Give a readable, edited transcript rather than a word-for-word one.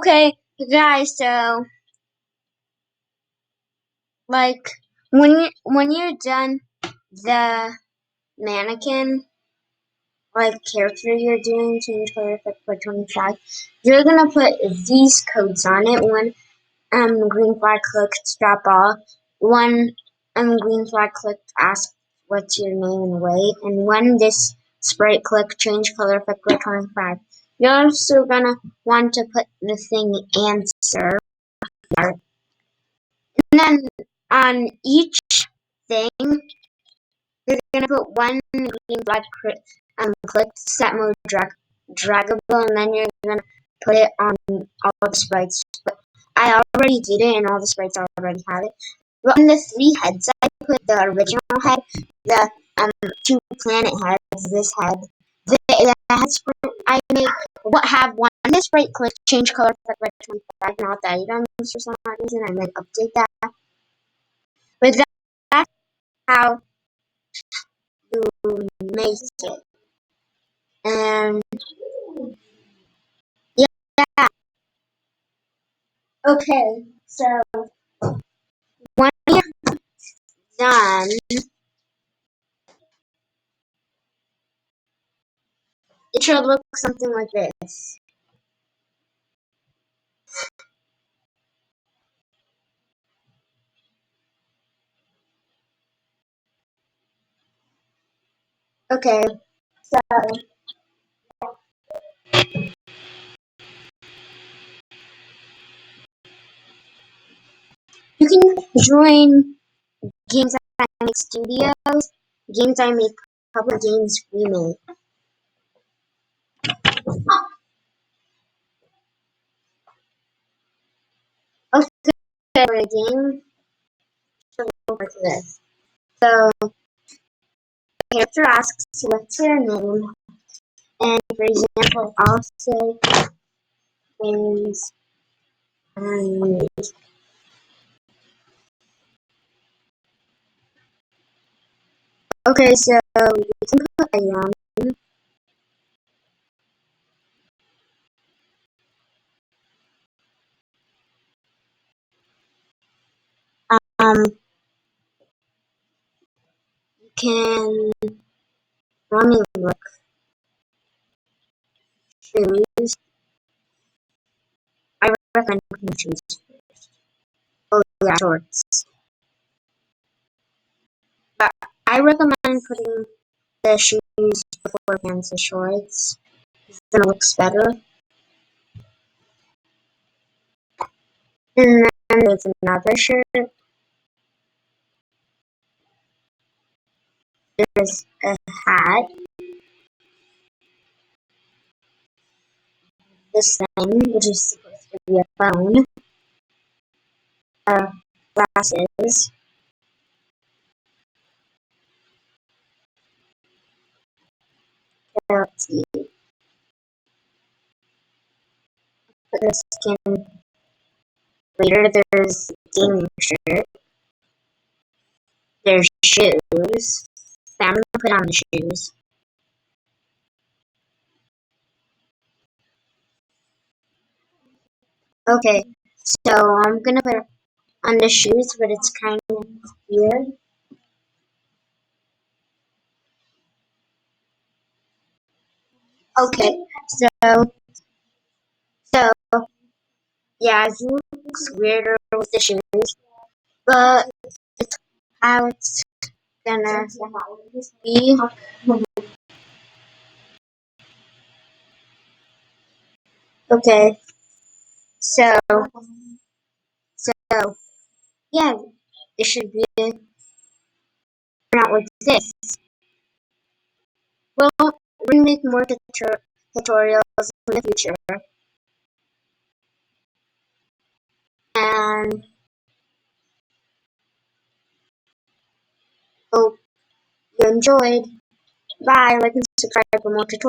Okay, guys. So, like, when you're done the mannequin, like character you're doing, change color effect for 25. You're gonna put these codes on it. One green flag clicked drop off. One green flag clicked ask what's your name and weight. And when this sprite click change color effect for 25. You're also gonna want to put the thing answer. And then on each thing, you're gonna put one green flag click set mode draggable, and then you're gonna put it on all the sprites. But I already did it, and all the sprites already have it. But on the three heads, I put the original head, the two planet heads, this head, the head sprite I made. What have one this sprite click change color effect by 25, not the items for some reason. I might update that. But that's how you make it. And yeah, okay. So when you're done, it should look something like this. Okay, so you can join Games I Make Studios, Games I Make Public, Games we make. Okay, the game should look like this. So the character asks what's your name, and for example, I'll say Games I Make. Okay, so you can put a you can let me look shoes. I recommend putting shoes first. Oh yeah, shorts. But I recommend putting the shoes before pants and shorts. Then it looks better. And then there's another shirt. There's a hat. This thing, which is supposed to be a phone. Glasses. Let's see. Put the skin later. There's gaming shirt. There's shoes. I'm gonna put on the shoes. Okay, so I'm gonna put on the shoes, but it's kind of weird. Okay, so yeah, it looks weirder with the shoes, but it's how it's gonna be. Okay, so so yeah, it should be not like this. Well, we're gonna make more tutorials in the future, and hope you enjoyed. Bye, like and subscribe for more tutorials.